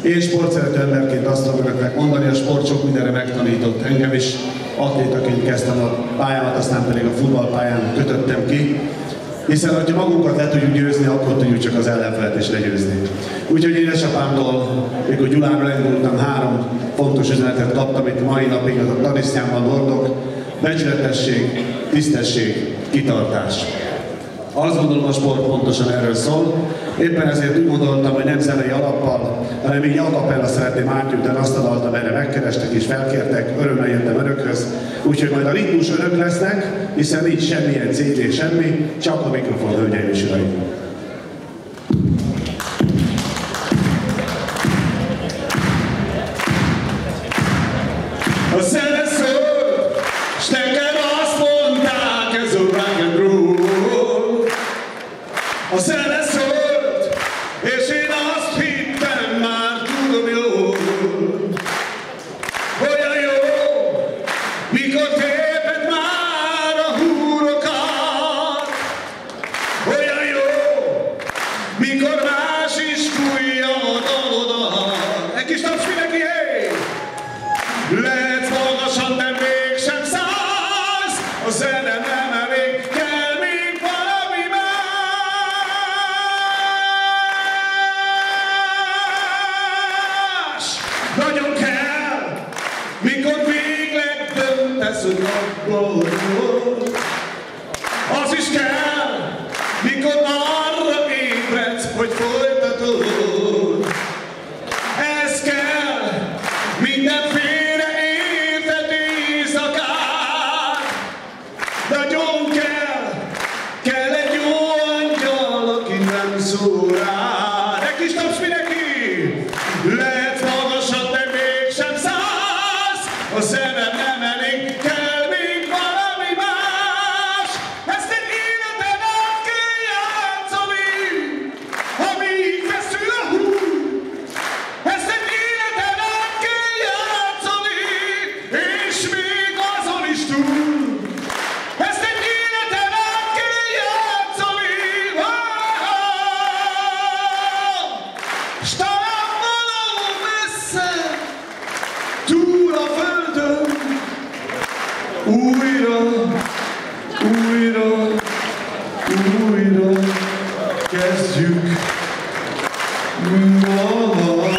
Én sportszerető emberként azt tudom önöknek mondani, a sport sok mindenre megtanított engem is. Atlétaként kezdtem a pályámat, aztán pedig a futballpályán kötöttem ki. Hiszen, hogyha magunkat le tudjuk győzni, akkor tudjuk csak az ellenfelet is legyőzni. Úgyhogy édesapámtól, mikor Gyulára indultam, 3 fontos üzenetet kaptam, itt mai napig az a tanisznyámban hordok: becsületesség, tisztesség, kitartás. Azt gondolom, a sport pontosan erről szól. Éppen ezért úgy gondoltam, hogy nem zenei alappal, hanem így a cappella szeretném átjutni azt a dalt, amelyre megkerestek és felkértek, örömmel jöttem önökhöz. Úgyhogy majd a ritmus önök lesznek, hiszen nincs semmilyen CD, semmi, csak a mikrofon, hölgyeim és uraim. A szene szól, s neked azt mondták, ez a rock and roll. A szene szólt, és én azt hittem, már tudom jól. Olyan jó, mikor téped már a húrokat. Olyan jó, mikor más is fújja a dalodat. Egy kis taps mindenki, hé! Lehetsz magasan, de mégsem szállsz. A zene nem elég, kell még valami más. Nagyon kell, mikor végleg döntesz, hogy abból. Az is kell, mikor arra ébredsz, hogy folytatod. Ez kell, mindenféle érted éjszakát. Nagyon kell egy jó angyal, aki nem szól rád. Egy kis taps mindenki! Lehet magasan, de mégsem szállsz. A zene nem elég, kell még valami más. Ezt egy életen át kell játszani, amíg feszül a hú. Ezt egy életen át kell játszani, és még azon is túl. Ezt egy életen át kell játszani, s talán valahol messze, túl a földön, újra kezdjük valahogy.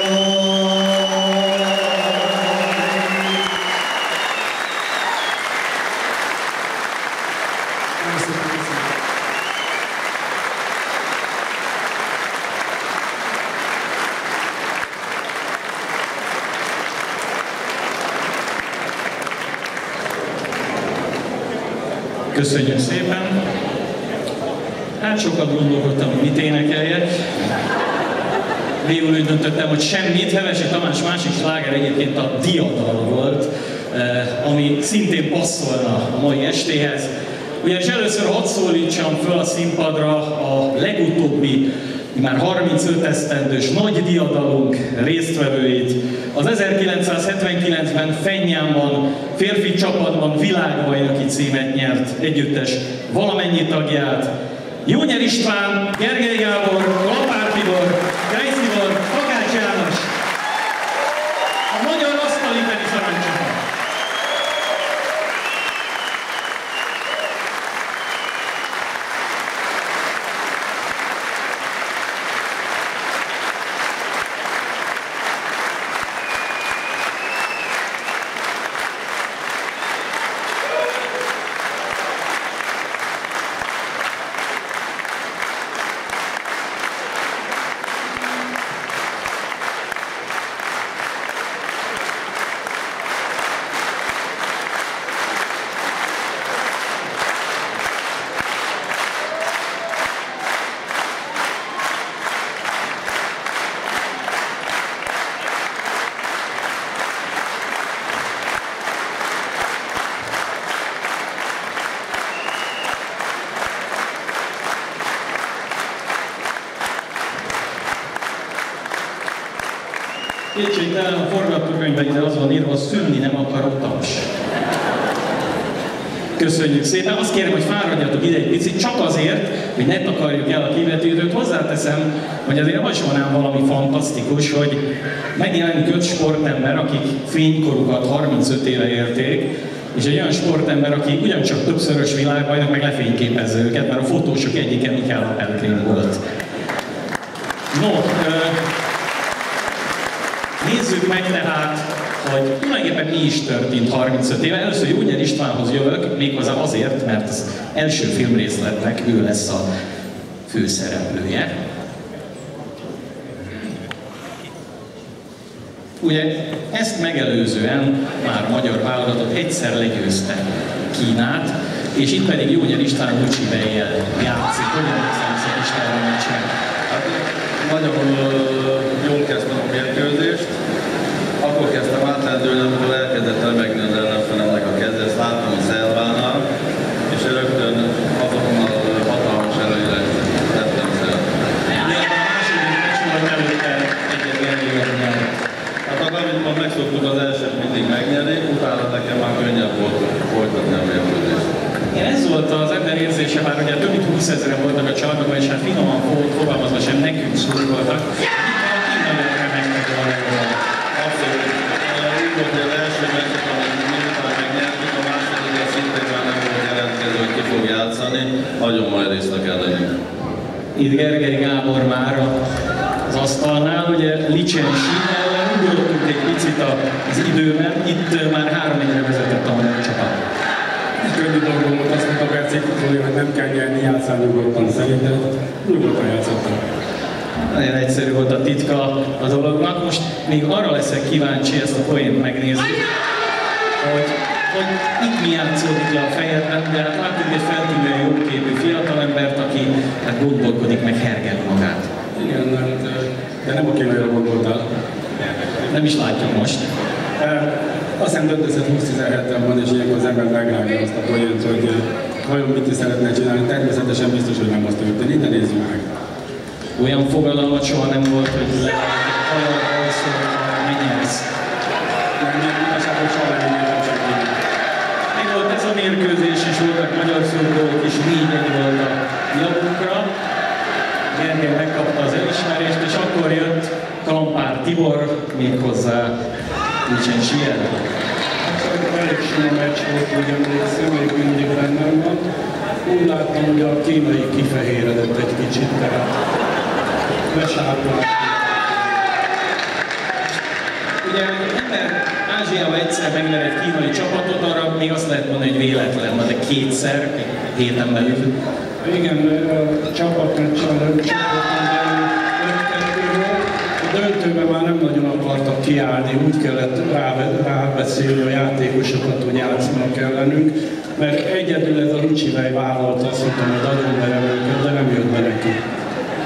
Köszönjük szépen! Hát sokat gondolkodtam, hogy mit énekeljek. Végül úgy döntöttem, hogy semmit. Hevesi Tamás másik sláger egyébként a Diadal volt, ami szintén passzolna a mai estéhez. Ugyanis először hadd szólítsam föl a színpadra a legutóbbi, már 35 esztendős nagy diadalunk résztvevőit. Az 1979-ben Fennyánban férfi csapatban világbajnoki címet nyert együttes valamennyi tagját. Jónyer István, Gergely Gábor, Lapár Tibor, Grájc Tibor, Takács János. A magyar asztali tenisz aranycsapat. Kétségtelen a forgatókönyvben ide az van írva, szülni nem akar a taps. Köszönjük szépen. Azt kérem, hogy fáradjatok ide egy picit, csak azért, hogy ne takarjuk el a kivetítőt. Hozzáteszem, hogy azért hasonlán valami fantasztikus, hogy megjelenik 5 sportember, akik fénykorukat 35 éve érték, és egy olyan sportember, aki ugyancsak többszörös világbajnok, meg lefényképezze őket, mert a fotósok egyike Michaela Pellegrini volt. No, nézzük meg tehát, hogy tulajdonképpen mi is történt 35 éve. Először Jónyer Istvánhoz jövök, méghozzá azért, mert az első filmrészletnek ő lesz a főszereplője. Ugye ezt megelőzően már a magyar válogatott egyszer legyőzte Kínát, és itt pedig Jónyer István Lucsi-Bejjel játszik. Hogyan hiszem István a meccsen? Hát nagyon jól kezdtem a mérkőzést. Akkor kezdtem átlendülni, amikor elkezdett remegni az ellenfelemnek a keze, ezt láttam a Szelvánál, és rögtön azonnal hatalmas előre tettem szert. Hát a Gavidban megszoktuk az elsőt mindig megnyerni, utána nekem már könnyebb volt folytatni a mérkőzést. Igen, ez volt az ember érzése, már ugye több mint 20 000-en voltak a csarnokban, és hát finoman fogalmazva sem nekünk szurkoltak. Itt nagyon remektek a legjobban. Abszolút. Úgy volt, hogy az első meccset, amit miután megnyertük, a másodikra szintén már nem volt jelentkező, hogy ki fog játszani. Nagyon majd részt kell legyünk. Itt Gergely Gábor már az asztalnál, ugye Licsensi ellen ugrottunk egy picit az időben, itt már 3-1-re vezetett a magyar csapat. Könnyű dolgom volt azt mondta Bercik, hogy nem kell nyerni, játszál nyugodtan, szerintem nyugodtan játszottam. Nagyon egyszerű volt a titka a dolognak. Most még arra leszek kíváncsi ezt a poént megnézni, hogy itt mi játszódik le a fejedben, de hát látjuk egy feltűnően jóképű fiatalembert, aki hát gondolkodik, meg hergel magát. Igen, de nem a Kínaira gondoltál. Nem is látjuk most. Azt hiszem döntözött 20-17-en van, és ilyenkor az ember megrágja azt a poént, hogy vajon mit is szeretne csinálni. Természetesen biztos, hogy nem azt történik, de nézzük meg. Olyan fogalmat soha nem volt, hogy leválltak hajjal, szól, megnyersz. Nem, igazából soha nem értem senkinek. Még volt ez a mérkőzés, és voltak magyar szurkolók is, 4-1 volt a javunkra. Gergely megkapta az elismerést, és akkor jött Kampár Tibor méghozzá Licsensi ellen. Elég sima meccs volt, hogy emlékszem, még mindig bennem van. Úgy láttam, hogy a kínai kifehéredett egy kicsit, tehát lesárult. Ugye ember Ázsiában egyszer megnyer egy kínai csapatot, arra még azt lehet mondani, hogy véletlen, de kétszer, egy héten belül. Igen, a csapatmeccsen a döntőben már nem nagyon akartak kiállni, úgy kellett rábeszélni a játékosokat, hogy játszanak ellenünk, mert egyedül ez a Lucsi-Bej vállalta, azt mondtam, hogy agyonverem őket, de nem jött be neki.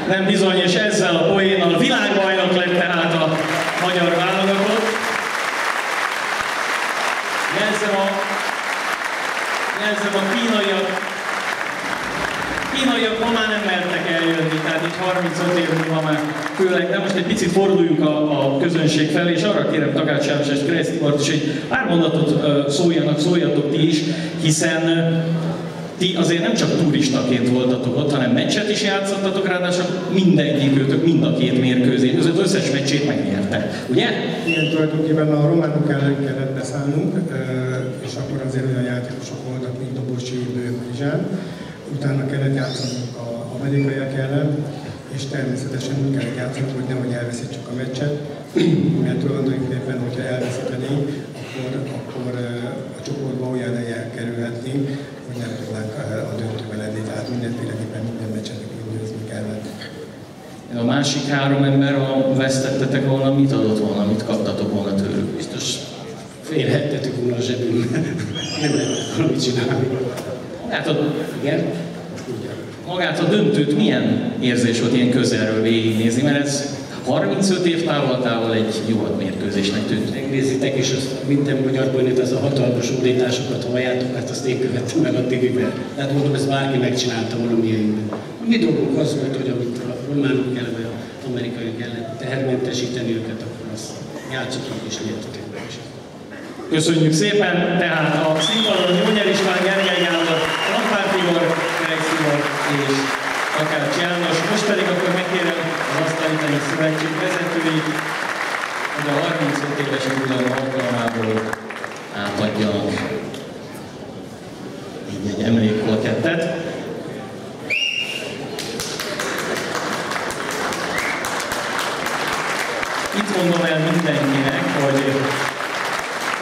Nem bizony, és ezzel a poénnal világbajnok lett tehát a magyar válogatott. Jelzem a kínaiak ma már nem mertek eljönni, tehát így 35 év múlva már főleg, de most egy picit forduljunk a közönség felé, és arra kérem Takács János és Krejci Tibort is, hogy pár mondatot szóljatok ti is, hiszen ti azért nem csak turistaként voltatok ott, hanem meccset is játszottatok, ráadásul mindegyikőtök mind a két mérkőzés, az összes meccsét megnyerte, ugye? Igen, tulajdonképpen a románok ellen kellett beszállnunk, és akkor azért olyan játékosok voltak, mint Dobosi, Bőr-Prizsán. Utána kellett játszanunk az amerikaiak ellen, és természetesen úgy kellett játszanunk, hogy nehogy elveszítsük a meccset, mert tulajdonképpen, hogyha elveszítenénk, akkor a csoportba olyan helyen kerülhetnénk, hogy nem tudnánk a döntőben lenni, tehát mindenféleképpen minden meccset győzni kellett. A másik 3 ember, ha vesztettetek volna, mit adott volna, mit kaptatok volna tőlük? Biztos félhettetek volna a zsebünkbe. Nem lehet valamit csinálni. Magát a döntőt milyen érzés volt ilyen közelről végignézni, mert ez 35 év távol egy jó mérkőzésnek tűnt. Megnézitek, és azt minden magyar bajnokot, az a hatalmas ódításokat halljátok, hát azt én követtem meg a tévében. Tehát mondom, ezt bárki megcsinálta valamilyen. A mi dolgunk az volt, hogy amit a románok ellen, vagy az amerikaiak ellen tehermentesíteni őket, akkor azt játszottunk és nyertük. Köszönjük szépen, tehát a színpadon Jónyer István, Gergely Gábor, Lampár Tibor, Kerek Szilárd és Takács János. Most pedig akkor megkérem az Asztali Tenisz Szövetség vezetőit, hogy a 35 éves jubileum alkalmából átadjanak egy emlékplakettet. Itt mondom el mindenkinek, hogy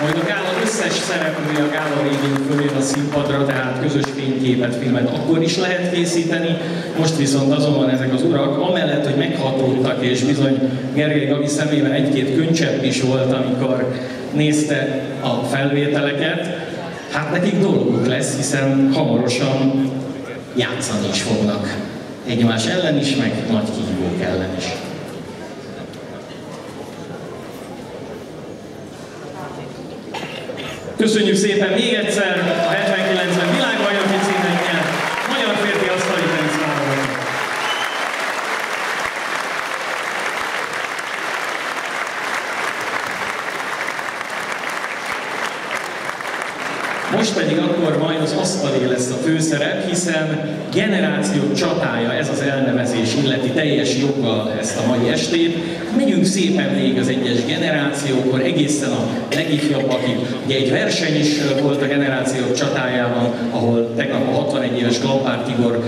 majd a gála összes szereplője a gála végén följön a színpadra, tehát közös fényképet, filmet akkor is lehet készíteni. Most viszont azonban ezek az urak, amellett, hogy meghatódtak, és bizony Gergely Gabi szemében egy-két könycsepp is volt, amikor nézte a felvételeket, hát nekik dolguk lesz, hiszen hamarosan játszani is fognak. Egymás ellen is, meg nagy kihívók ellen is. Köszönjük szépen még egyszer a 79-ben világbajnoki címet nyert magyar férfi asztali tenisz válogatott. Most pedig akkor majd az asztalé lesz a főszerep, hiszen generációk csatája, ez az elnevezés illeti teljes joggal ezt a mai estét. Megyünk szépen végig az egyes generációkon, egészen a legifjabbakig. Ugye egy verseny is volt a generációk csatájában, ahol tegnap a 61 éves Lampár Tibor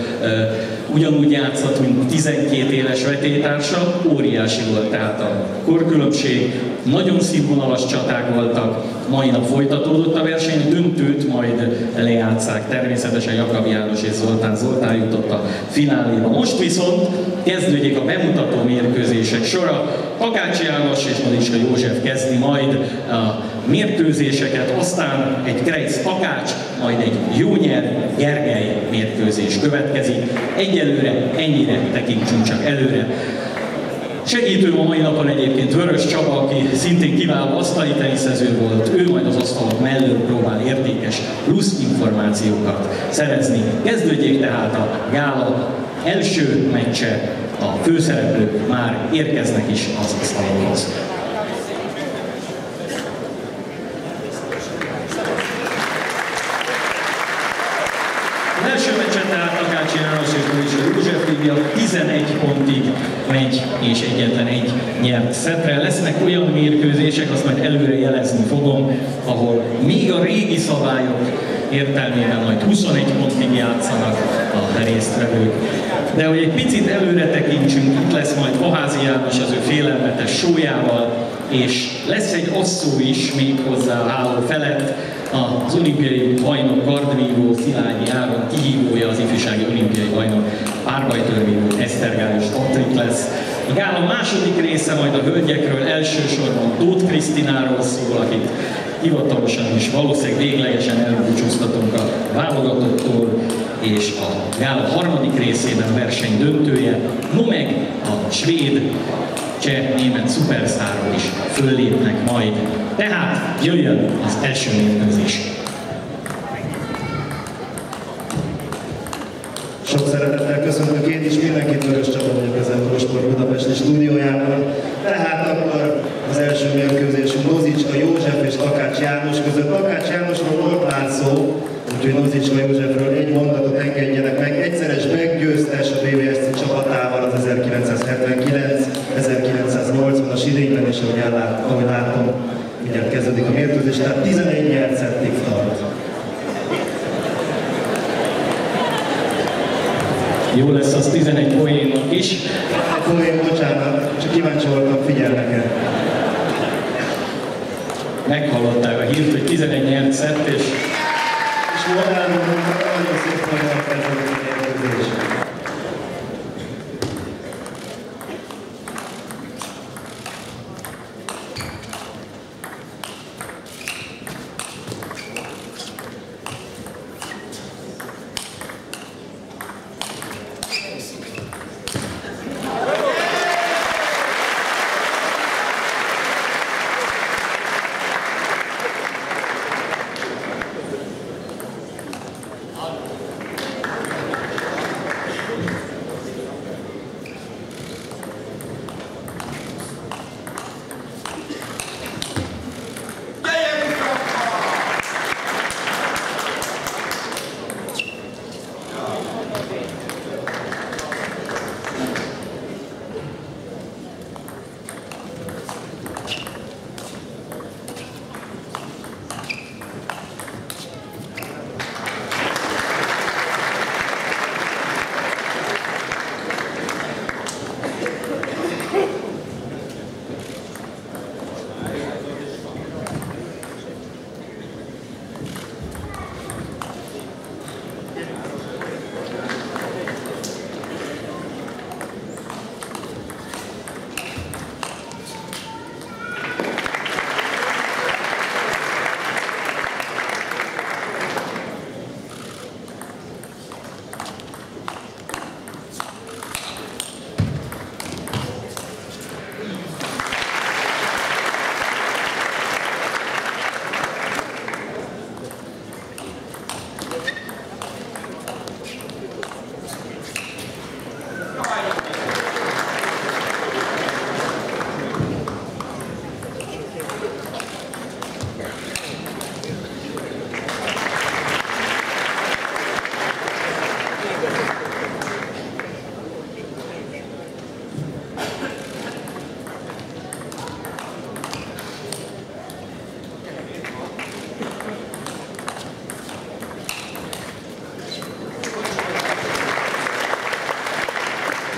ugyanúgy játszott, mint 12 éves vetélytársa. Óriási volt tehát a korkülönbség, nagyon színvonalas csaták voltak. Mai nap folytatódott a verseny, döntőt majd lejátszák. Természetesen Jakab János és Zoltán jutott a fináléba. Most viszont kezdődik a bemutató mérkőzések sora. Takács János és Madicska József kezdi majd a mérkőzéseket, aztán egy Kreisz Takács, majd egy Jónyer Gergely mérkőzés következik. Egyelőre ennyire tekintsünk csak előre. Segítőm a mai napon egyébként Vörös Csaba, aki szintén kiváló asztali teniszező volt. Ő majd az asztalok mellől próbál értékes plusz információkat szerezni. Kezdődjék tehát a gála első meccse, a főszereplők már érkeznek is az asztalokhoz. Az első meccsen tehát Takács János és Madicska József Lívia 11 pontig megy, és egyetlen egy nyert szettre. Lesznek olyan mérkőzések, azt majd előre jelezni fogom, ahol még a régi szabályok értelmében majd 21 pontig játszanak a résztvevők. De hogy egy picit előre tekintsünk, itt lesz majd Paházi János az ő félelmetes sójával, és lesz egy asszó is még hozzá a háló felett, az olimpiai bajnok kardvívó Szilágyi Áron kihívója, az ifjúsági olimpiai bajnok párbajtőrvívó Esztergályos Patrik lesz. A gála második része majd a hölgyekről elsősorban Tóth Krisztináról szól, akit hivatalosan is valószínűleg véglegesen elbúcsúztatunk a válogatottól, és a gála harmadik részében verseny döntője, no meg a svéd, cseh-német szupersztárok is föllépnek majd. Tehát jöjjön az első mérkőzés. Sok szeretettel köszöntök én is mindenkit, Vörös Csaba vagyok az Eurosport Budapesti stúdiójában. Tehát akkor az első mérkőzésünk Nozicska József és Takács János között. Takács Jánosról volt már szó, úgyhogy Nozicska Józsefről egy mondatot engedjenek meg. Egyszeres meggyőztes a BVSC csapatával az 1979-1980-as idényben, és ahogy látom, mindjárt kezdődik a mérkőzés, tehát 11 nyert szettig tart. Jó lesz az 11 poénnak is. Poén, bocsánat, csak kíváncsi voltam, figyelnek el. Meghallották a hírt, hogy 11 nyert szett, és Modern, nagyon szépen elkezdődik a mérkőzés.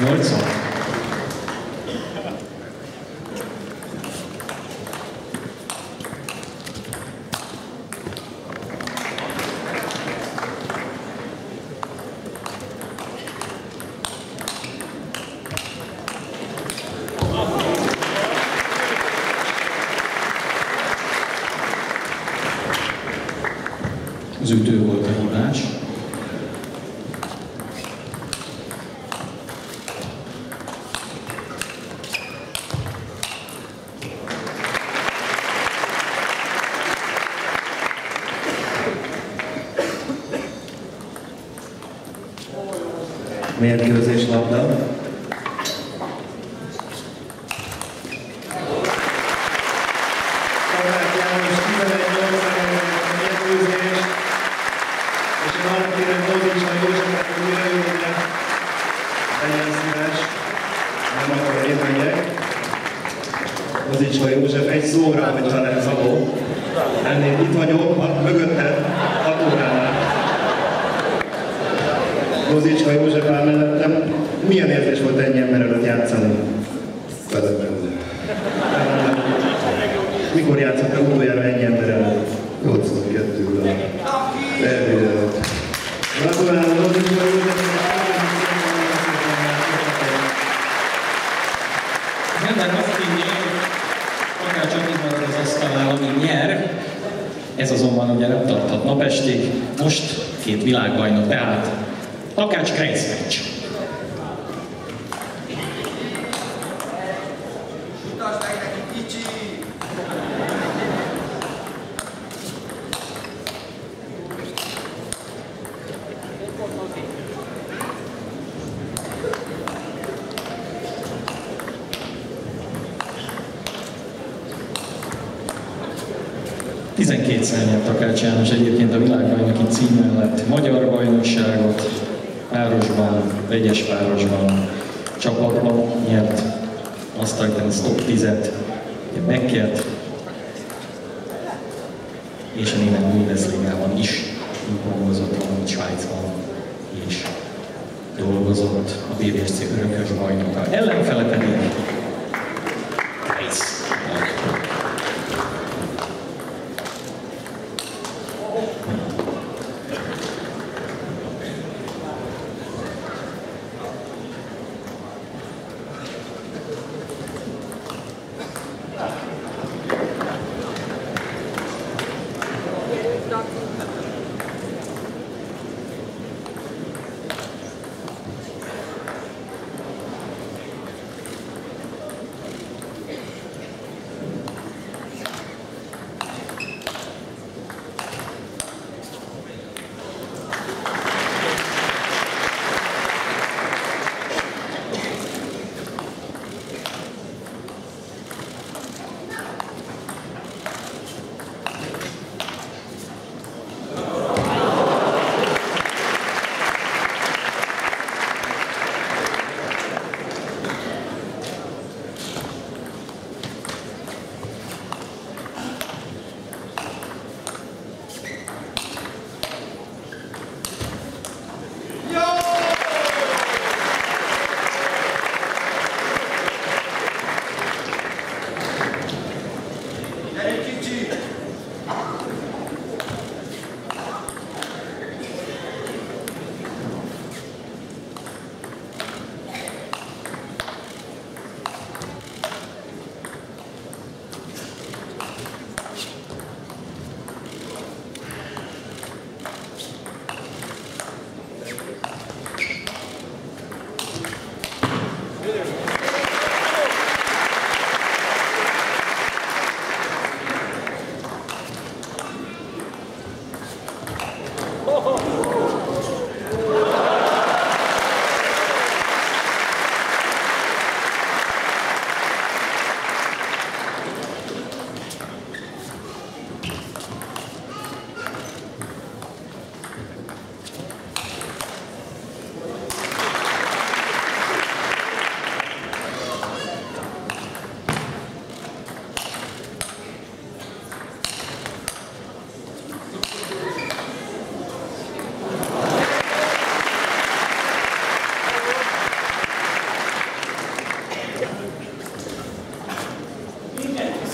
80. Az ütő volt a hibás. Mérkőzés labda. Mozicska József egy szóra, hogy talán Szabó. Ennél itt vagyok, mögötted, 6 óránál. Mozicska József áll mellettem. Milyen érzés volt ennyi ember előtt játszani? Vezetben. Mikor játszottál utoljára ennyi ember előtt? 82-ben. Elvédelem. Gratulálom, Mozicska József! Az ember azt hinné, hogy akár csak itt van az asztalnál, ami nyer, ez azonban ugye nem tarthat napestig. Most 2 világbajnok, tehát Takács Krejszmecs. Mutasd meg neki, kicsi! Kétszer nyert Takács János egyébként a világbajnoki cím mellett magyar bajnokságot, párosban, vegyes párosban, csapatban nyert Master Tennis Top 10-et, Beckert, és a német Bundesligában is dolgozott, valamint Svájcban is dolgozott a BBSC örökös bajnoka. Ellenfele pedig Weiss.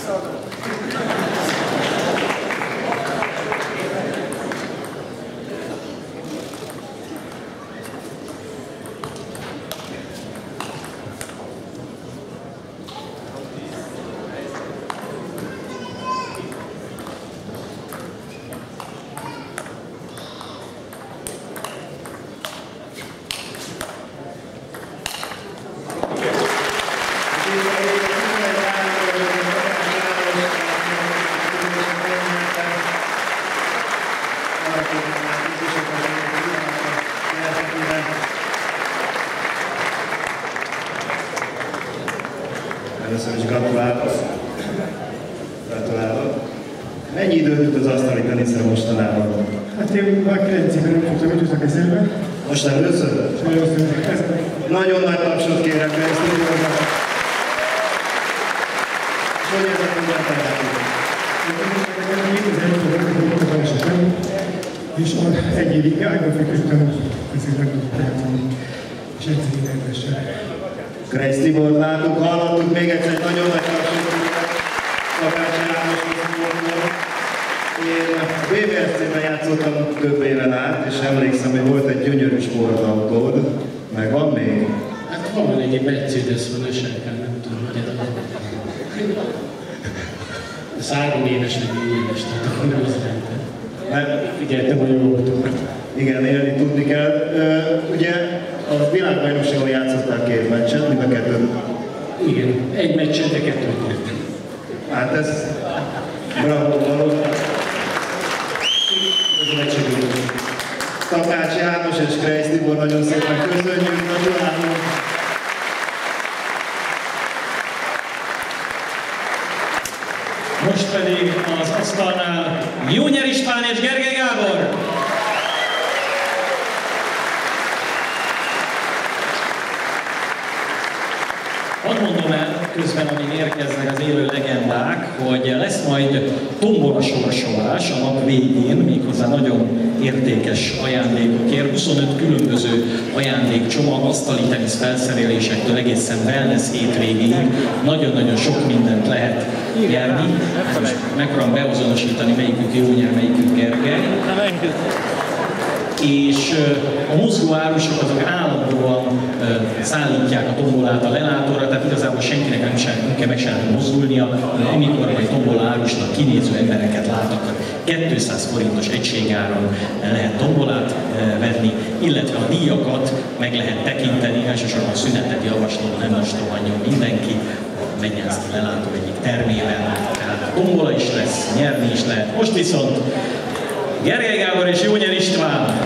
visszaadom. Először is gratulálok. Mennyi időt jut az asztali teniszre mostanában? Hát én már 9 éven nem fogtam időt a kezembe. Most először? Nagyon nagy tapsot kérek ezt időben. És hogy érzed, hogy és egy évig ágban feküdtem, ezért meg tudok játszani, és egyszerűen rendesen. Krejc Tibor látunk, hallottuk még egyszer egy nagyon nagy tapsot kérek. Takács Jánoshoz fordulok. Én BVSC-ben játszottam több éven át, és emlékszem, hogy volt egy gyönyörű sportautód. Meg van még? Hát van egy Mercedes, van esetleg, nem tudom, hogy ez a 3 éves, vagy 4 éves, tehát akkor nem az rendben. Mert figyeltem a jó autókat. Igen, élni tudni kell. Ugye a világbajnokságon játszottál 2 meccset, mind a 2. Igen, egy meccset, de 2-t nyertem. Hát ez bravo való. Takács János és Krejc Tibor, nagyon szépen köszönjük, gratulálunk! Most pedig az asztalnál Jónyer István és Gergely Gábor! Hadd mondom el közben, amíg érkeznek az élő legendák, hogy lesz majd tombola sorsolás a nap végén, méghozzá nagyon értékes ajándékokért. 25 különböző ajándékcsomag, asztali tenisz felszerelésektől egészen wellness hétvégéig. Nagyon-nagyon sok mindent lehet nyerni. Most megpróbálom beazonosítani, melyikük Jónyer, melyikük Gergely. És a mozgó árusok azok állandóan szállítják a tombolát a lelátorra, tehát igazából senkinek nem kell meg sem mozdulnia, amikor majd tombola árusnak kinéző embereket látok, 200 forintos egységáron lehet tombolát venni, illetve a díjakat meg lehet tekinteni, elsősorban szünetet javaslom, nem mostohanjon mindenki, menjen ezt a lelátó egyik termében, tehát tombola is lesz, nyerni is lehet. Most viszont Gergely Gábor és Jónyer István.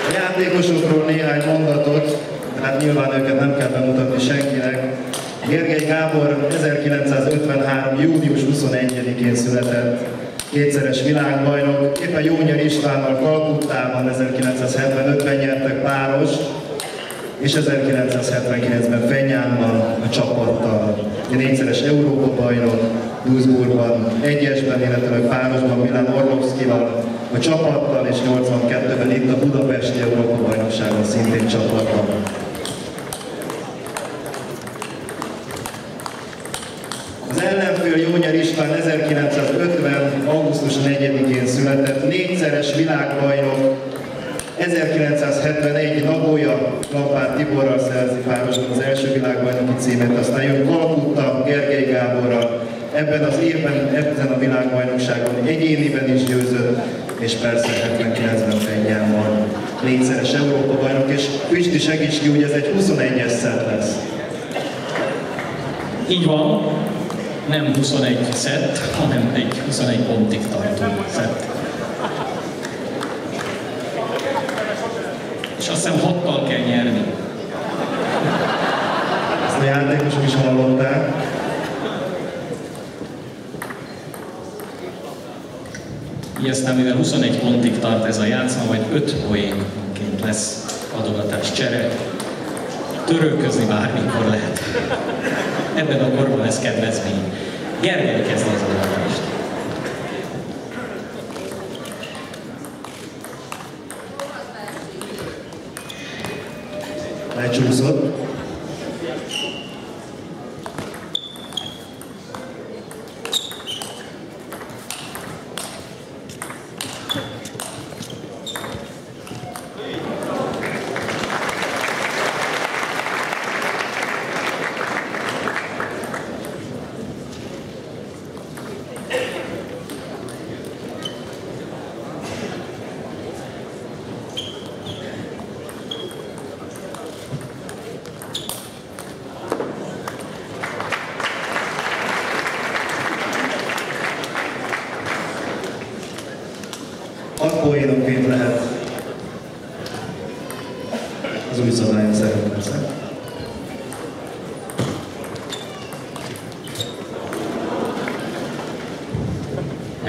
A játékosokról néhány mondatot, hát nyilván őket nem kell bemutatni senkinek. Gergely Gábor 1953. június 21-én született, 2-szeres világbajnok, éppen Jónyer Istvánnal Kalkuttában 1975-ben nyertek páros, és 1979-ben Fenyánban a csapattal, 4-szeres Európa-bajnok, Duisburgban, egyesben, illetve párosban Milan Orlovszkival, a csapattal, és 82-ben itt a Budapesti Európa-bajnokságon szintén csapatban. Az ellenfél Jónyer István 1950. augusztus 4-én született, 4-szeres világbajnok, 1971 Nagoya Lampár Tiborral szerzi párosban az első világbajnoki címet, aztán jön Kalkutta Gergely Gáborral, ebben az évben, ezen a világbajnokságon egyéniben is győzött, és persze 79-ben Fenyánban 4-szeres Európa-bajnok, és Pisti segíts ki, hogy ez egy 21-es szett lesz. Így van, nem 21 szett, hanem egy 21 pontig tartó szett. És azt hiszem 6-tal kell nyerni. Ezt a játékosok is hallották. Így aztán, mivel 21 pontig tart ez a játszma, majd 5 poénként lesz adogatás csere. Törölközni bármikor lehet. Ebben a korban lesz kedvezmény. Gergely kezdi az adogatást. Lecsúszott.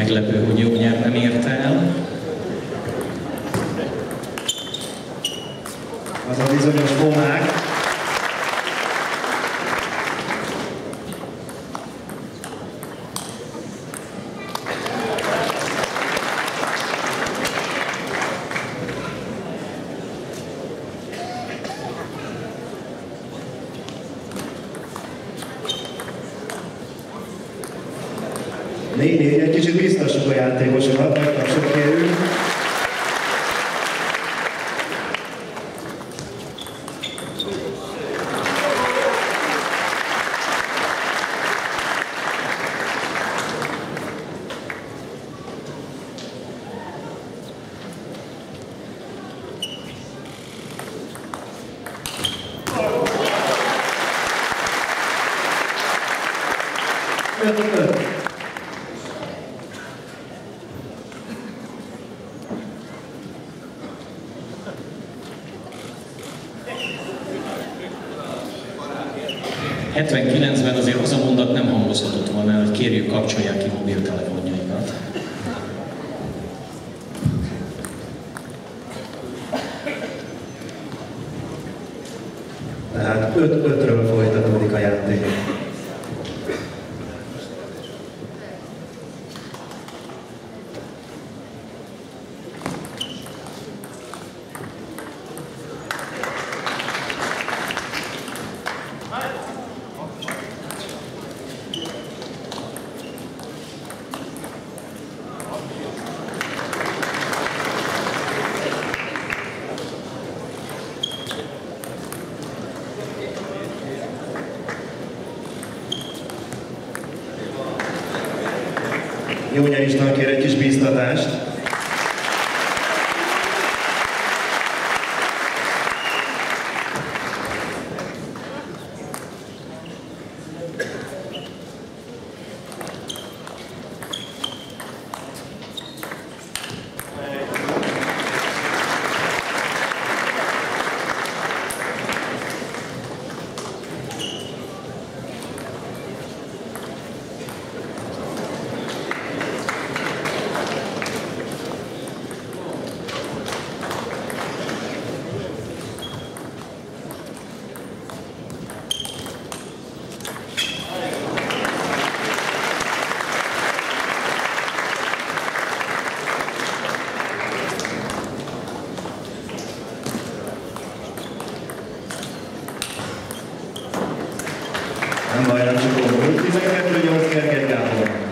Meglepő, hogy Jónyár nem érte el. Az a bizonyos vonák. Egy kicsit biztosuk a játékosokat, nagy tapsot kérünk. Ben azért az a mondat nem hangozhatott volna, hogy kérjük, kapcsolják ki mobiltelefonjaikat. Tehát 5-5-ről folytatódik a játék. Jónya István kér egy kis bíztatást. Nem baj, nem csak volt. 12-8 Gergely Gábor.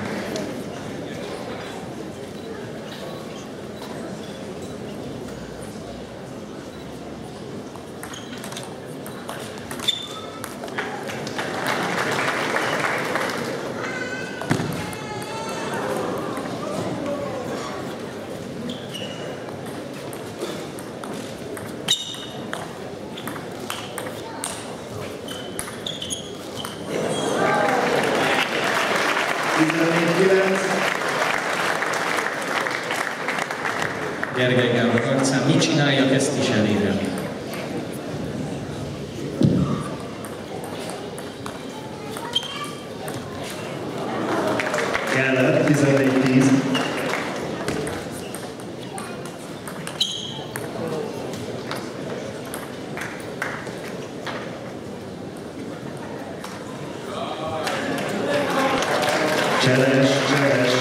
Gergely Gábor arcán mit csináljak, ezt is elérem. Kellett, 14-10. Cseles, cseles.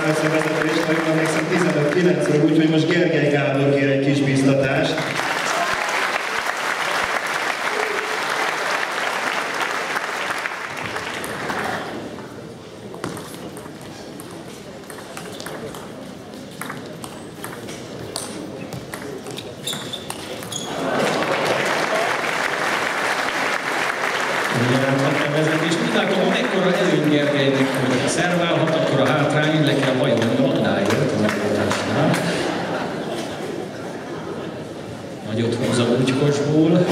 válaszvezetést, ha jól emlékszem 15-9-ről, úgyhogy most Gergely Gábor kér egy kis bíztatást. Nagyot húz a Bugykosból.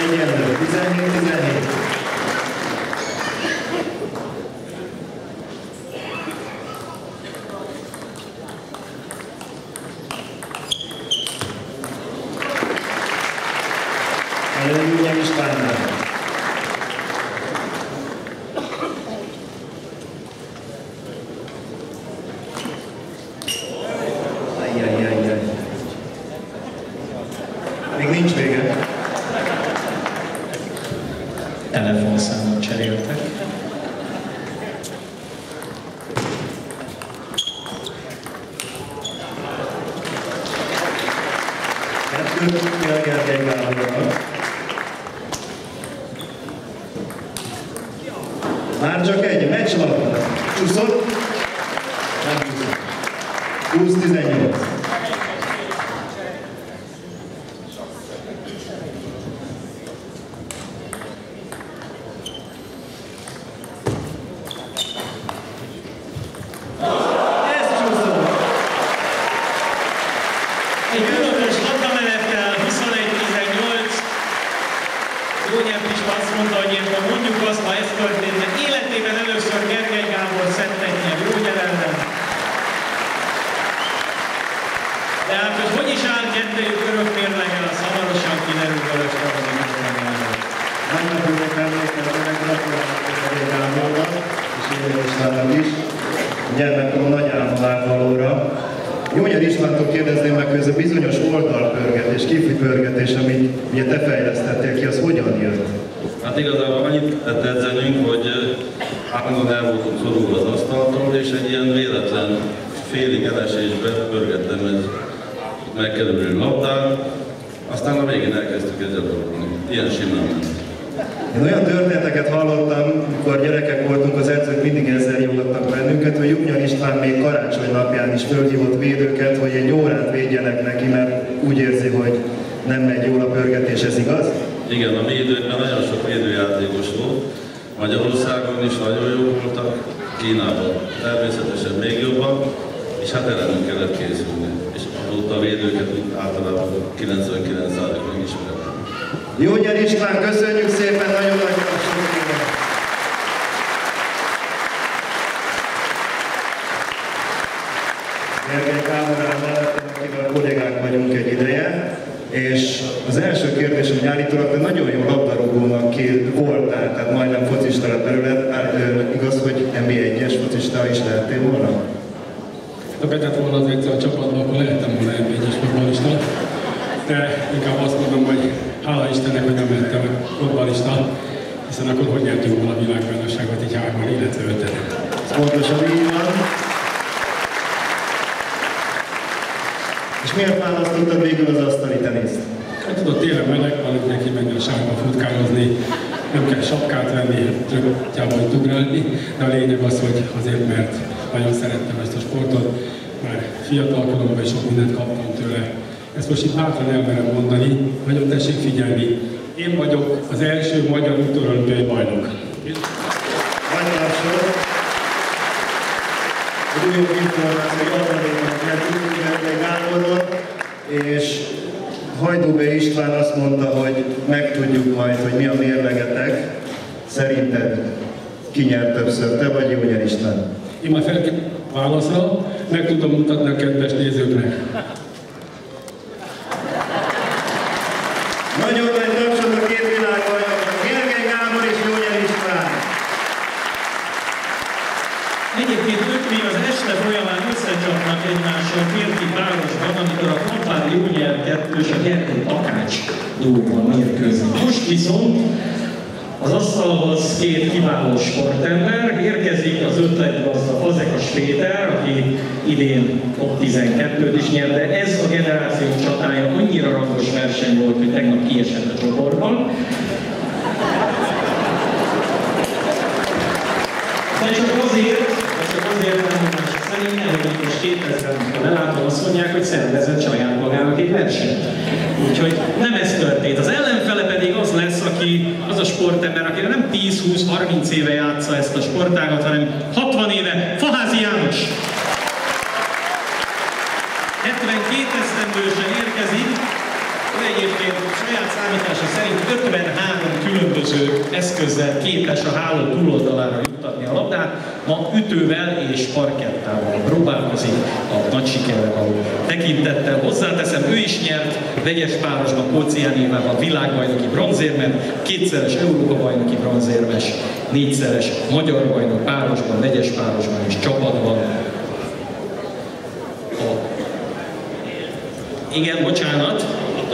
Egyenlő, 17-17. Előnyújjam Istvánnál. Ajjajjajjaj. Még nincs vége. Telefonszámot cseréltek. Gergely Gábornak. Már csak egy, meccslabda. Csúszott? Nem csúszott. 20-18. Egy különös labdamenettel 21-18. Jónyert is azt mondta, hogy én mondjuk azt, ha ez történne. Életében először Gergely Gábor szettet nyer Jónyer ellen. De hát, hogy is áll kettőjük örökmérlegen, az hamarosan kiderül vörös kabadékos. Nem tudok emlékezni, gratulálok Gergely Gábornak, és Jónyer Istvánnak is. Gyermekkorom nagy álmodálvalóra. Jónyer Istvántól kérdezném meg, hogy ez a bizonyos oldalpörgetés, kifipörgetés, amit ugye te fejlesztettél ki, az hogyan jött? Hát igazából annyit tett edzenünk, hogy állandóan el voltunk szorulva az asztaltól, és egy ilyen véletlen félig elesésbe pörgettem egy megkerülő labdát, aztán a végén elkezdtük egy gyakorolni. Ilyen simán ment. Én olyan történeteket hallottam, amikor gyerekek voltunk, az edzők mindig ezzel jógattak bennünket, hogy Jónyer István még karácsony napján is fölhívott védőket, hogy egy órát védjenek neki, mert úgy érzi, hogy nem megy jól a pörgetés, ez igaz? Igen, a védőkben nagyon sok védőjátékos volt. Magyarországon is nagyon jó voltak, Kínában természetesen még jobbak, és hát ellenünk kellett készülni. És azóta a védőket általában 99%-ig ismerem. Jónyer István, köszönjük szépen, nagyon-nagyon sok évet! Gergely Gáborán mellettem, akivel kollégák vagyunk egy ideje, és az első kérdésem, hogy állítólag te nagyon jó labdarúgónak voltál, tehát majdnem focista lett belőled. Igaz, hogy NB1-es focista is lehettél volna? Ha betett volna az egyszer a csapatban, akkor lehettem volna NB1-es futballista, de inkább azt mondom, hogy hála Istennek, hogy nem lettem futballista, hiszen akkor hogy nyertünk volna a világbajnokságot így 3-an, illetve 5-en. Ez pontosan így van. És miért választottad végül az asztali teniszt? Hát tudod, télen meleg van, neki menni a sárba futkározni, nem kell sapkát venni, csak hogy ugrálni, de a lényeg az, hogy azért, mert nagyon szerettem ezt a sportot, már fiatalkoromban is sok mindent kaptam tőle. Ezt most itt bátran elmerem mondani, nagyon tessék figyelni. Én vagyok az első magyar útolimpiai bajnok. Nagy tapsot. újabb információ adalékot nyertünk Gergely Gáborról, és Hajdúbé István azt mondta, hogy megtudjuk majd, hogy mi a mérlegetek. Szerinted ki nyert többször, te vagy Jónyer István? Én már válaszol, meg tudom mutatni a kedves nézőknek. Nagyon nagy tapsot a két világbajnoknak, Gergely Gábor és Jónyer István. Egyébként ők még az este folyamán összecsapnak egymással férfi párosban, amikor a Kampár Jónyer kettős a Gergely Takács dolgban mérkőzik. Most viszont az asztalhoz két kiváló sportember, érkezik az ötletgazda Fazekas Péter, aki idén top 12-t is nyert, de ez a generáció csatája annyira rangos verseny volt, hogy tegnap kiesett a csoportban. De csak azért nem mondás szerint, hogy most 2000-ben lelátom, azt mondják, hogy szervezett saját magának egy versenyt. Úgyhogy nem ez történt. Az ellenfele pedig az lesz, aki az a sportember, aki nem 10-20-30 éve játsza ezt a sportágat, hanem 60 éve, Faházi János. 72 esztendősen érkezik, ő egyébként saját számítása szerint 53 különböző eszközzel képes a háló túloldalára juttatni a labdát, ma ütővel és parkettával próbálkozik a nagy sikerre való tekintettel. Hozzáteszem, ő is nyert vegyes párosban Kócián Évával világbajnoki bronzérmet, kétszeres Európa-bajnoki bronzérmes, négyszeres magyar bajnok párosban, vegyes párosban és csapatban. Igen, bocsánat.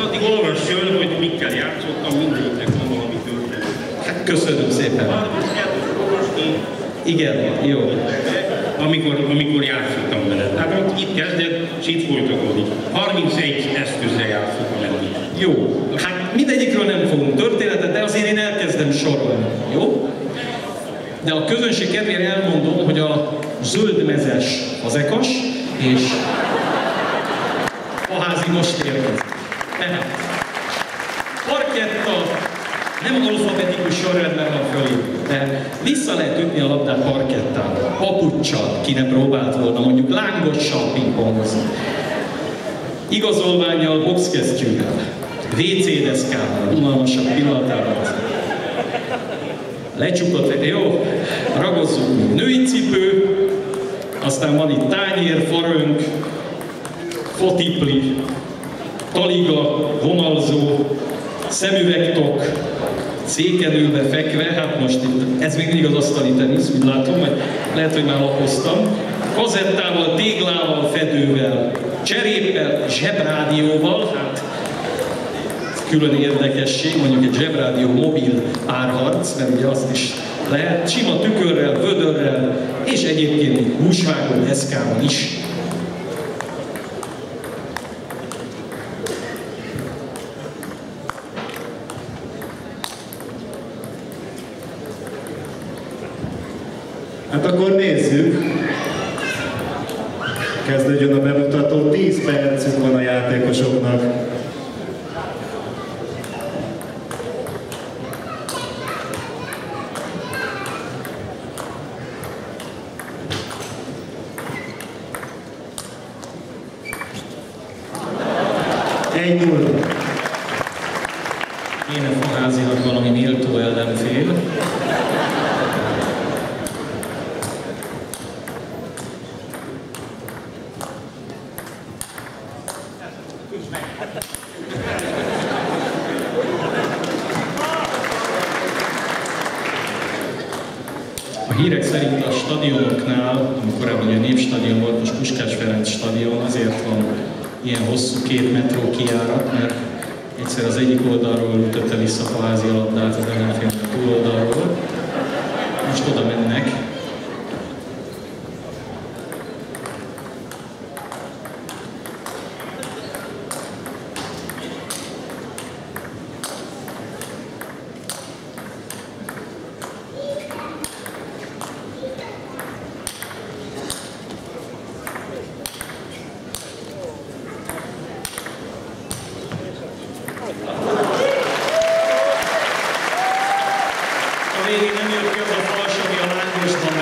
Addig olvass föl, hogy mikkel játszottam, mindegyiknek van valami történet. Hát köszönöm szépen. Igen, jó. Amikor játszottam vele. Tehát itt kezdett, és itt folytatódik. 31 eszközre játszottam eddig. Jó. Hát mindegyikről nem fogunk történetet, de azért én elkezdem sorolni. Jó? De a közönség kedvére elmondom, hogy a zöldmezes Fazekas és Faházi most érkezik. Tehát parketta nem alfabetikus sorrendben van fölé, de vissza lehet ütni a labdát parkettával, papuccsal, ki ne próbált volna, mondjuk lángossal pingpongozni, igazolvánnyal, boxkesztyűvel, WC deszkával, unalmasabb pillanatában. Lecsukott, jó, ragozzuk, női cipő, aztán van itt tányér, farönk, fotipli, taliga, vonalzó, szemüvegtok, széken ülve fekve, hát most itt, ez még mindig az asztali tenisz, úgy látom, mert lehet, hogy már lapoztam, kazettával, téglával, fedővel, cseréppel, zsebrádióval, hát külön érdekesség, mondjuk egy zsebrádió mobil árharc, mert ugye azt is lehet, sima tükörrel, vödörrel, és egyébként húsvágó deszkával is. Hát akkor nézzük. Kezdődjön a bemutató, 10 percük van a játékosoknak. Kéne Faházinak valami méltó ellenfél. A hírek szerint a stadionoknál, amikor korábban a Népstadion volt, most Puskás Ferenc stadion, azért van ilyen hosszú 2 metró kijárat, mert egyszer az egyik oldalról ütötte vissza Faházi a labdát az ellenfélnek a túloldalról. Most oda mennek. A végén nem jött ki az a fals, ami a lángosban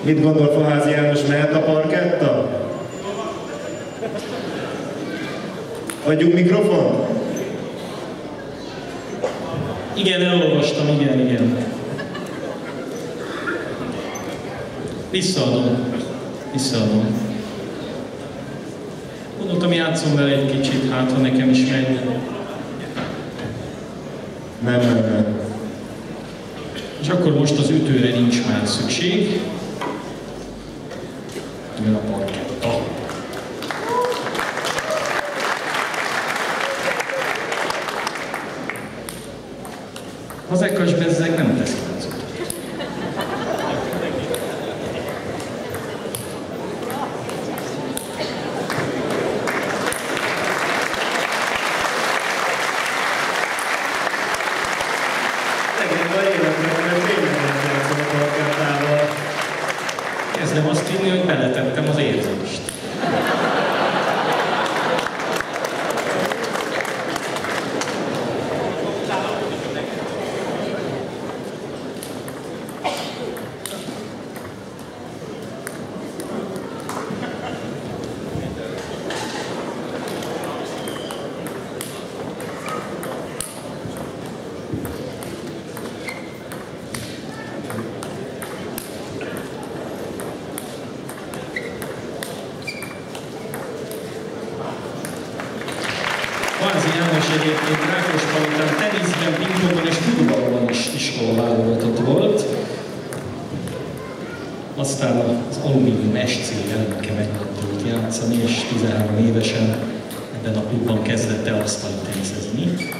Mit gondol Faházi János, mehet a parketta? Adjunk mikrofon? Igen, elolvastam, igen. Visszaadom. Gondoltam, játszom vele egy kicsit, hát ha nekem is megy. Nem. És akkor most az ütőre nincs már szükség. Jön a parketta. Az ekkas bezzeg nem tesz látszott. Kezdem azt hinni, hogy beletettem az érzést. Faházi János egyébként Rákospalotán teniszben, pingpongon és futballban is iskolaválogatott volt. Aztán az Aluminium SC elnöke megnyitotta játszani, és 13 évesen ebben a klubban kezdett el asztali teniszezni.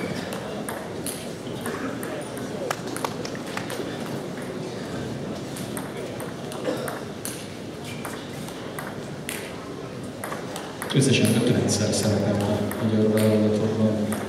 Összesen 50-szer szerepelt a magyar válogatotban.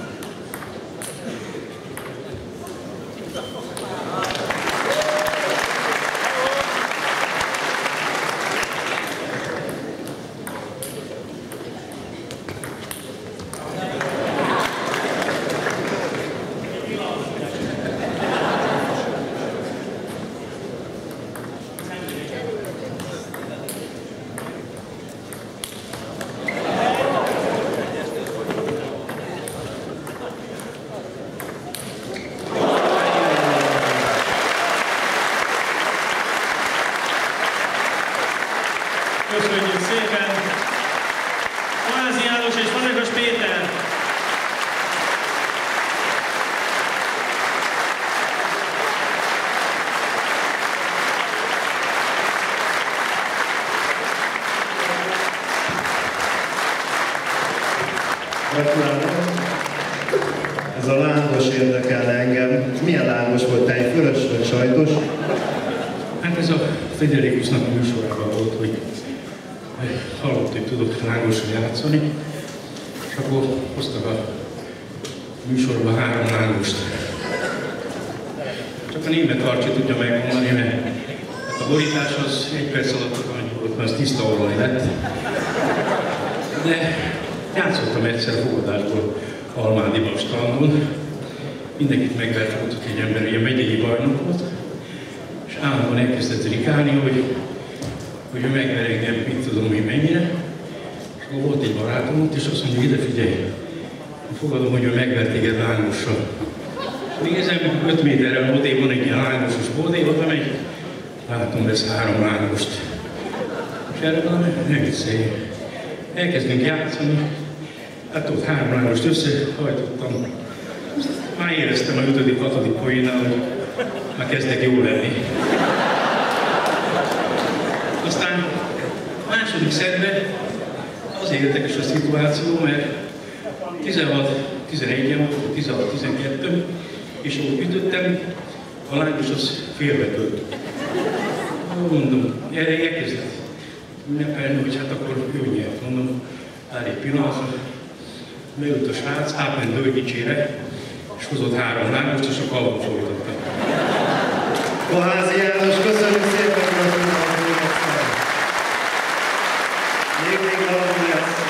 Köszönjük szépen! Faházi János és Fazekas Péter! Ez a lángos érdekel engem. Milyen lángos volt? Tejfölös vagy sajtos? Hát ez a Federikusnak a műsorában volt, hogy hallott, hogy tudott lángosan játszani, és akkor hoztak a műsorba 3 lángost. Csak a német Arcsi tudja megmondani, mert a borítás az 1 perc alatt annyi volt, mert az tiszta olaj lett. De játszottam egyszer fogadásból Almádiban, strandon. Mindenkit megvertetett egy ember, ilyen megyei bajnok volt, és állandóan elkezdett rikálni, hogy ő megver engem, mit tudom én mennyire. És akkor volt egy barátom ott, és azt mondja, ide figyelj, fogadom, hogy ő megvert téged lángossal. És nézem, 5 méterrel odébb van egy ilyen lángosos bódé, oda megy, látom, ez 3 lángost. És erre valami, ne viccelj. Elkezdünk játszani, hát ott 3 lángost összehajtottam. Már éreztem a 5.-6. poénnál, hogy már kezdek jól lenni. Aztán a második szedben az érdekes a szituáció, mert 16-11-en volt, 16-12, és ahogy ütöttem, a lángos az félbe tölt. Mondom, erre elkezdett ünnepelni, hogy hát akkor ő nyert. Mondom, várj egy pillanatra, beült a srác, átment Dölgyicsére, és hozott 3 lángost, és akkor abban folytattam. Faházi János, köszönjük szépen, hogy még valami lesz.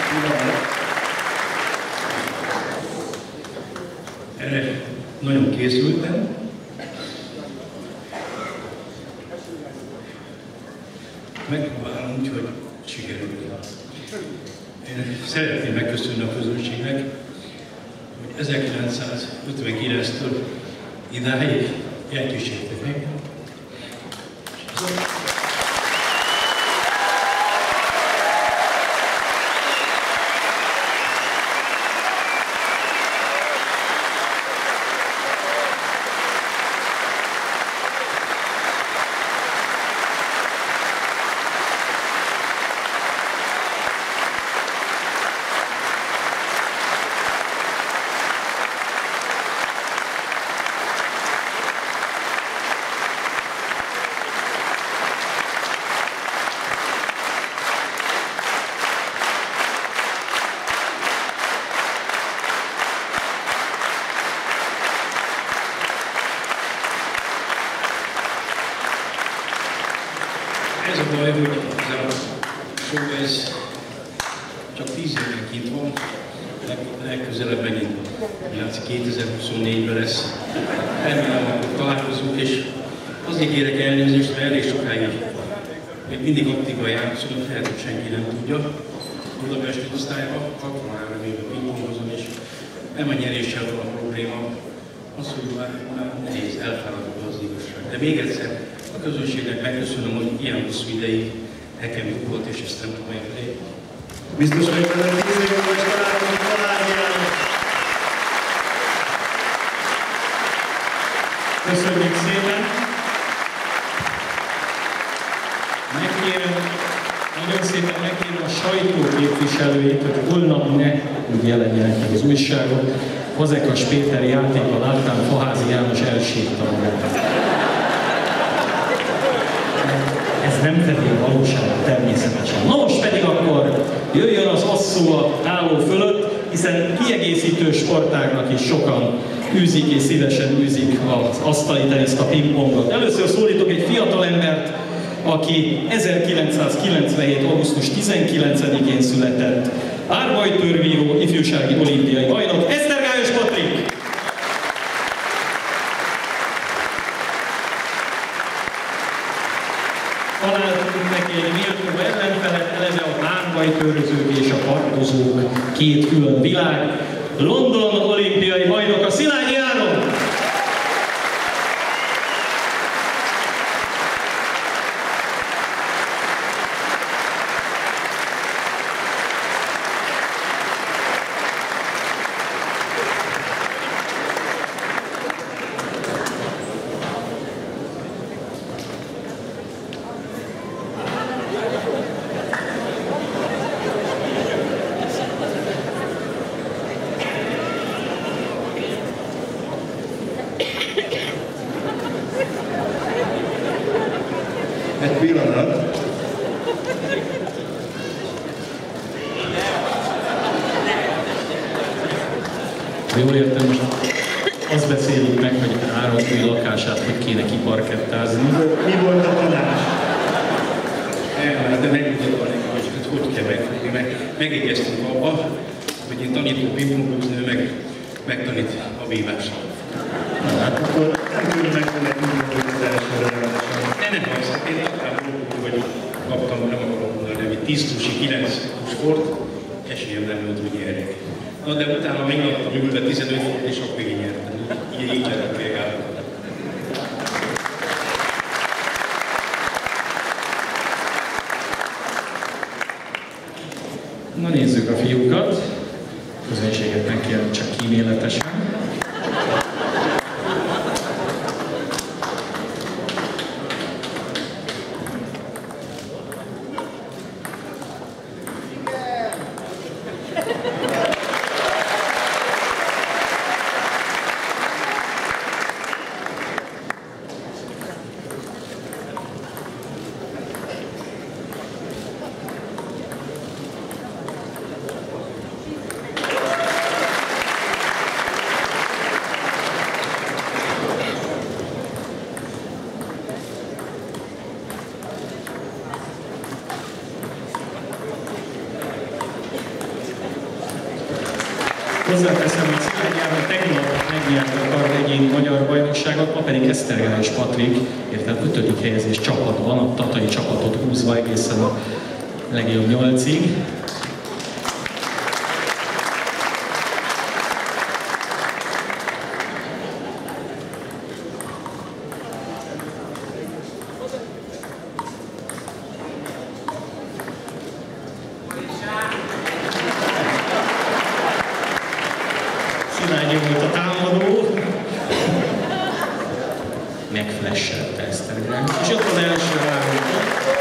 Erre nagyon készültem. Én szeretném megköszönni a közönségnek, hogy 1959-től idáig elkísértek engem. Ez a baj, hogy ez a show ez csak 10 éven kint van, legközelebb megint játszik, 2024-ben lesz. Remélem, akkor találkozunk, és azért kérek elnézést, mert elég sokáig még mindig aktívan játszunk, lehet, hogy senki nem tudja. Budapesti osztályban 63 éve pingpongozom, és nem a nyeréssel van a probléma, az, hogy már nehéz elfáradni az igazság. De még egyszer a közönségnek megköszönöm, hogy ilyen hosszú ideig nekem jó volt, és ezt nem tudom elfelejteni. Biztos vagyok, hogy 10 év múlva is találkozunk Faládi János. Köszönjük szépen! Nagyon szépen megkérem a sajtó képviselőjét, hogy holnap ne úgy jelenjenek meg az újságok. Fazekas Péter játéka láttán Faházi János elsírta magát. Ez nem pedig a valóság természetesen. Na most pedig akkor jöjjön az asszó a álló fölött, hiszen kiegészítő sportágnak is sokan űzik és szívesen űzik az asztali teniszt, a pingpongot. Először szólítok egy fiatalembert, aki 1997. augusztus 19-én született. Párbajtőrvívó, ifjúsági olimpiai bajnok, Esztergályos Patrik! Találtunk neki egy méltó ellenfelet, eleve a párbajtőrözők és a partozók, két külön világ. London olimpiai bajnok, a Szilágyi Áron! Egy pillanat. Jól értem, most azt beszélünk meg, hogy Áron új lakását hogy kéne kiparkettázni. Mi volt a tanács? De megmutatom, hogy kell megfogni. Megegyeztünk abba, hogy én tanítok pingpongozni, ő megtanít a vívásra. Hát akkor nem tudjuk megtanítani, hogy az első releválisan. De nem az, én általában hogy kaptam, nem akarom mondani, hogy 10 túlsi 9 sport, esélyem nem volt, hogy nyerjek. Na de utána megnyitottam ülve 15 fokot, és akkor végig nyertem. Így lett végállam. Na nézzük a fiúkat. Közönséget megkérem csak kíméletesen. Hozzáteszem, hogy Szilágyi Áron tegnap megnyerte a kardegyéni magyar bajnokságot, ma pedig Esztergályos Patrik, érted 5. helyezés csapatban, a tatai csapatot húzva egészen a legjobb 8-ig. Szilágyi volt a támadó. Megflashelte Esztergán. És ott az első rárontott.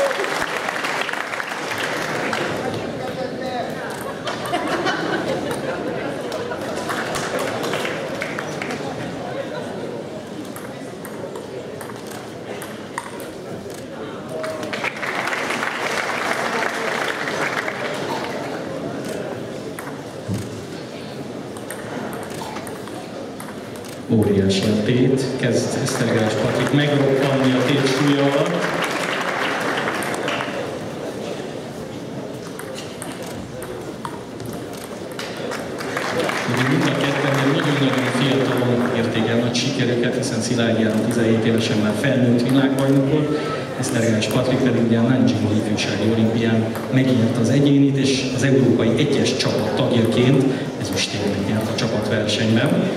Óriási a tét, kezd Esztergás Patrik megroppanni a tét súlya alatt. Mind a ketten nagyon-nagyon fiatalon érték el nagy sikereket, hiszen Szilágyi Áron 17 évesen már felnőtt világbajnok volt, Esztergás Patrik pedig ugye a Nanjingi ifjúsági olimpián megnyerte az egyénit, és az európai egyes csapat tagjaként ezüstérmet nyert a csapatversenyben.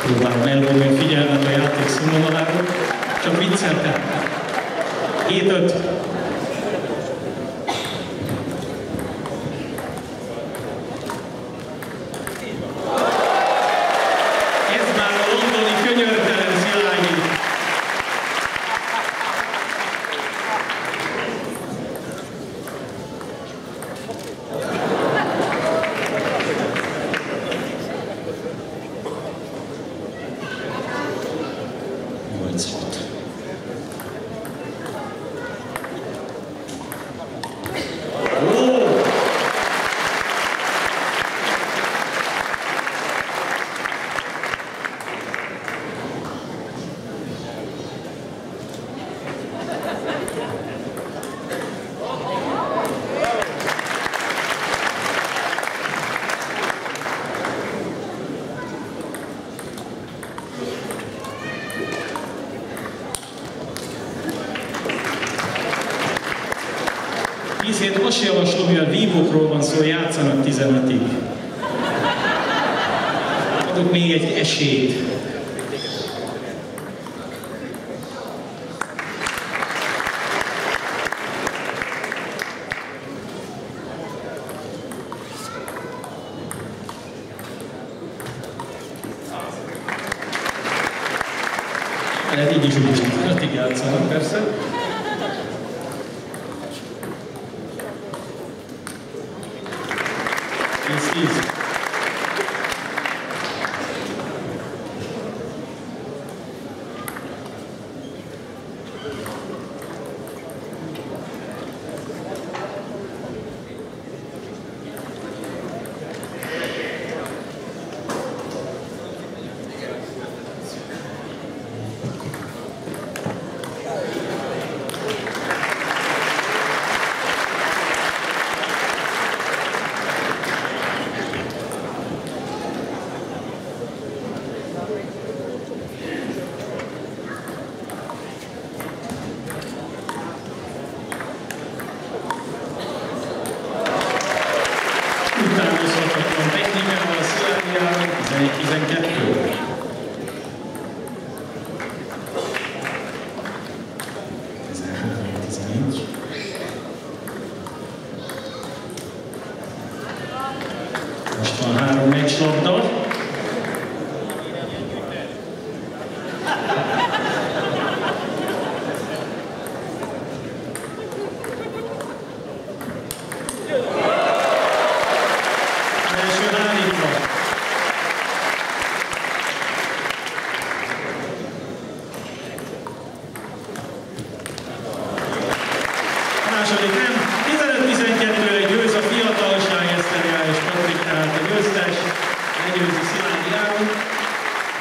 Próbálom elvonni a figyelmet a játék színvonaláról, csak vicceltem. 7-5. Ez már a londoni könyörtelen Szilágyi. Hiszen azt javaslom, hogy a vívókról van szó, játszanak 15-ig. Adok még egy esélyt. De így is úgy is 15-ig játszanak persze. Utánozhatatlan technikával a Szilágyi Áron 11-12. Most van 3 meccslabda. Második nem, 15-12-re győz a fiatalság Esztergás Patrik, tehát a győztes legyőzi Szilágyi Áron.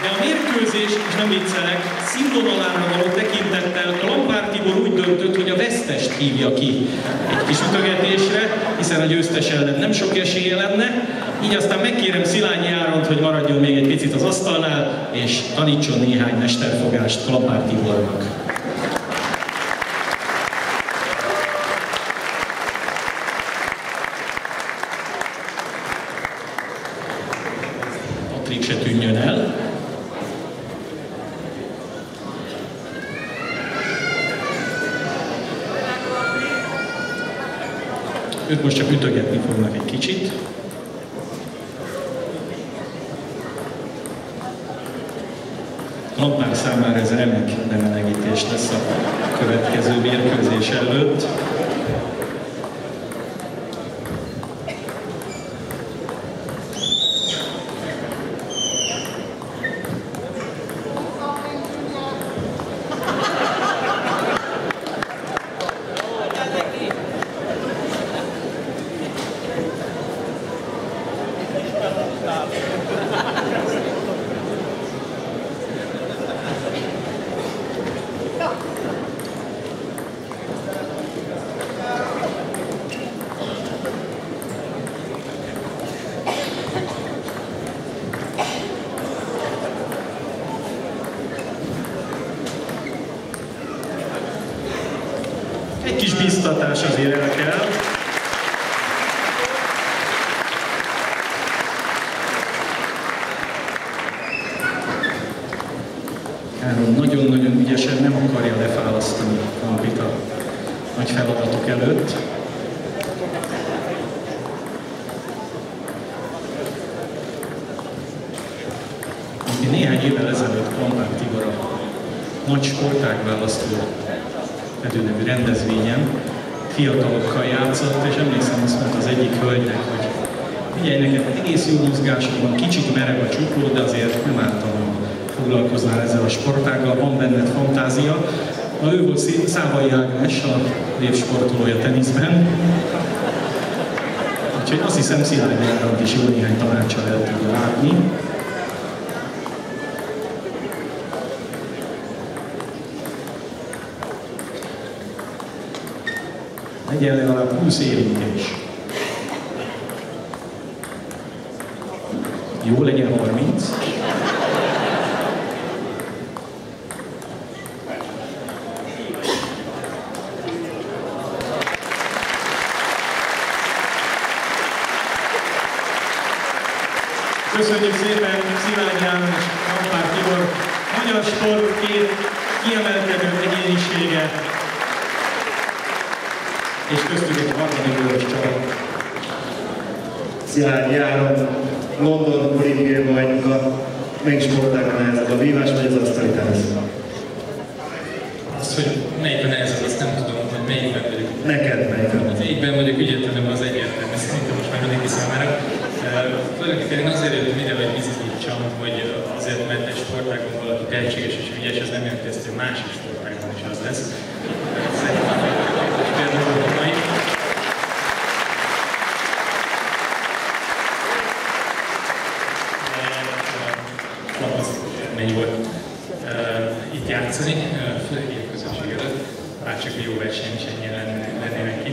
De a mérkőzés, és nem viccelek, színvonalára való tekintettel Klampár Tibor úgy döntött, hogy a vesztest hívja ki egy kis ütögetésre, hiszen a győztes ellen nem sok esélye lenne. Így aztán megkérem Szilágyi Áront, hogy maradjon még egy picit az asztalnál, és tanítson néhány mesterfogást Klampár Tibornak. Patrik se tűnjön el. Ők most csak ütögetni fognak egy kicsit. Lampár számára ez remek bemelegítés lesz a következő mérkőzés előtt. Egy kis biztatás azért el kell. Áron nagyon-nagyon ügyesen nem akarja lefálasztani Kampit a nagy feladatok előtt. Néhány évvel ezelőtt Kampár Tibor a nagy sportágválasztó nevű rendezvényen fiatalokkal játszott, és emlékszem, azt mondta az egyik hölgynek, hogy figyelj, neked egész jó mozgásod van, kicsit merev a csuklód, de azért nem ártalom, foglalkoznál ezzel a sportággal, van benned fantázia. Na, ő volt Szávai Ágnes, a népsportolója teniszben. Úgyhogy azt hiszem, Szilágyi Áront is jó néhány tanácssal el tudja látni. Legyen legalább 20 érintés. Jó, legyen 30. Köszönjük szépen Szilágyi János és Kampár Tibor, magyar sport két kiemelkedő egyénisége, és köztük egy harmadik vörös csapat. Szilágyi János, London olimpiai bajnoka, melyik sportágban nehezebb a vívás vagy az asztali tenisz? Azt, hogy melyikben nehezebb, azt nem tudom, hogy melyikben vagyok. Neked melyikben? Az egyikben vagyok ügyetlenül, az egyértelmű, szerintem most már mindenki számára. Tulajdonképpen én azért jöttem ide, hogy bizonyítsam, hogy azért, mert egy sportágon valaki tehetséges és ügyes, ez nem jelenti ezt, hogy másik sportágon is az lesz. Szerintem mennyi volt itt játszani, főleg ilyen közönség előtt, bárcsak a jó verseny is ennyien lennének ki.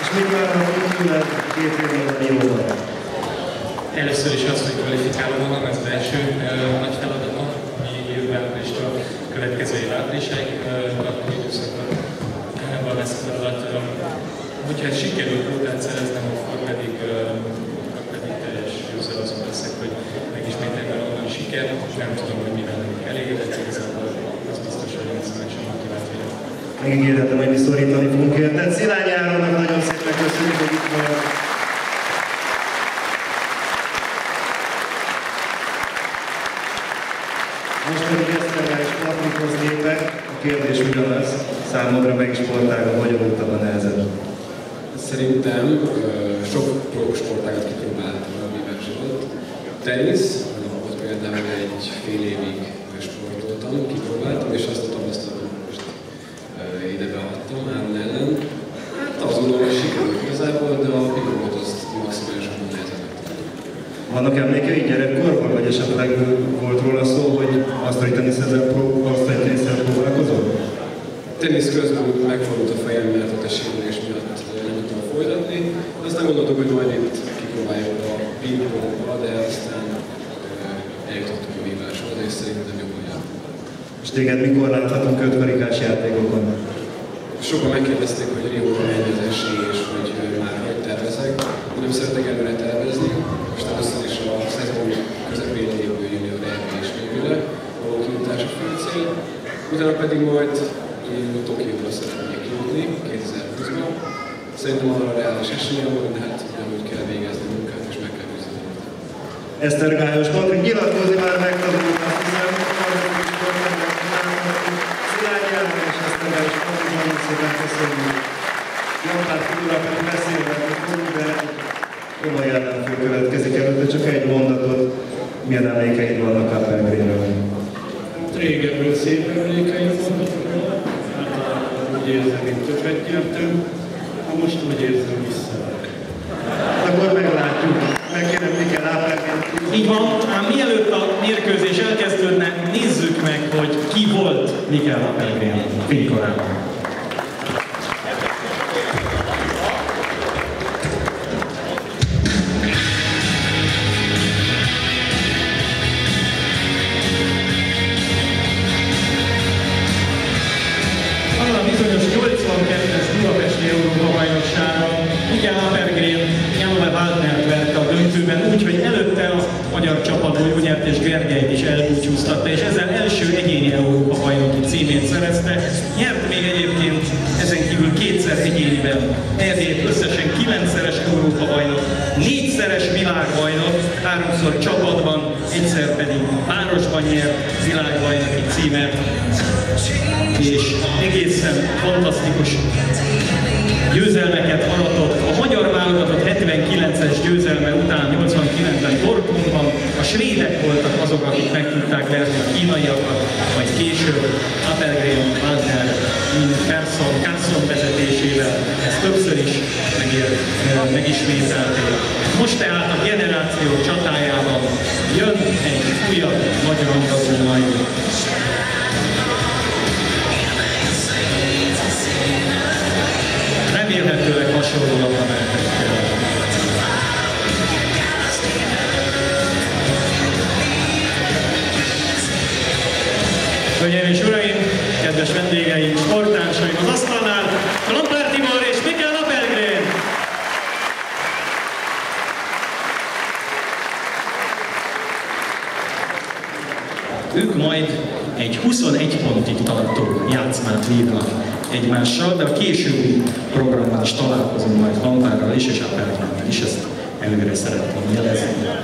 És mit várnak tőled 2 évben a jóban? Először is az, hogy kvalifikálva van, ez az első nagy feladatom, ami jövő áprilistól következő év áprilisáig tartó időszakban van ez a feladat. Hogyha ez sikerül próbát szereznem, akkor pedig teljes józan azon leszek, hogy megismételjen onnan siker. Nem tudom, hogy mivel lennék elégedett, igazából az biztos, hogy maximálisan motivált vagyok. Megígérhetem, hogy mi szorítani fogunk érted. Szilágyi Áronnak nagyon szépen köszönjük, hogy itt van. Most pedig Eszterrel és Patrikhoz lépek. A kérdés ugyanaz. Számodra melyik sportágon bonyolultabb a nehezebb? Szerintem sok sportágat kipróbáltam a vívás alatt. Tenisz, ott például egy fél évig sportoltam, kipróbáltam, és azt a tapasztalatot most ide beadtam Áron ellen. Hát azt gondolom, hogy sikerült igazából, de a pingpongot azt maximálisan nehezebbet. Vannak emlékeid gyerekkorban, vagy esetleg volt róla szó, hogy asztali teniszel próbálkozol? Tenisz közben megfordult a fejem, mert ott a sérülés miatt nem tudtam folytatni. Aztán gondoltuk, hogy majd itt kipróbáljuk a pingpongba, de aztán eljutottuk a víváshoz, és szerintem jobban jártunk. És téged mikor láthatunk 5 karikás játékokon? Sokan megkérdezték, hogy Rióra mennyi az esély, és hogy már hogy tervezek. Én nem szeretek előre tervezni. Most először is a szezon közepén lévő junior EB és végül való kijutás a fő cél. Utána pedig majd én Tokióra szeretnék jutni 2020-ban. Szerintem arra reális esélye van, de hát nem úgy kell végezni munkát, és meg kell bízni. Esztergályos Patrik. Nyilatkozni már megtanult, azt hiszem, Szilágyi Áron és Esztergályos Patrik, nagyon szépen köszönjük. Lampát Figura pedig beszélgetni fogunk, de komoly ellenfő következik előtte, csak egy mondatot, milyen emlékeid vannak Apelgrénről. Régebről szép emlékeim vannak, úgy érzem, mint többet nyertem, most úgy érzem vissza. Akkor meglátjuk, megkérem Mikel Apelgrén. Így van, ám mielőtt a mérkőzés elkezdődne, nézzük meg, hogy ki volt Mikel Apelgrén fénykorában. Mikel Apelgrén Janove Waldnert verte a döntőben úgy, hogy előtte a magyar csapat Jónyert és Gergelyt is elbúcsúztatta, és ezzel első egyéni Európa-bajnoki címét szerezte. Nyert még egyébként ezen kívül kétszer egyéniben ezért összesen 9-szeres Európa-bajnok, 4-szeres világbajnok, 3-szor csapatban, egyszer pedig párosban nyert világbajnoki címet, és egészen fantasztikus győzelmeket aratott. A magyar válogatott 79-es győzelme után 89-ben Dortmundban a svédek voltak azok, akik meg tudták verni a kínaiakat, majd később Apelgrén, Waldner, Persson, Carson vezetésével ezt többször is megismételték. Most tehát a generáció csatájában jön egy újabb nagy rangazó majd. Remélhetőleg hasonlóan a mehetekkel. Hölgyeim és uraim, kedves vendégeim, sporttársaim az asztalnál, Lampár Tibor és Mikel Apelgrén! Ők majd egy 21 pontig tartó játszmát vívnak egymással, de a későbbi programban is találkozunk majd Lampárral is, és Apelgrénnel is, ezt előre szeretném jelezni.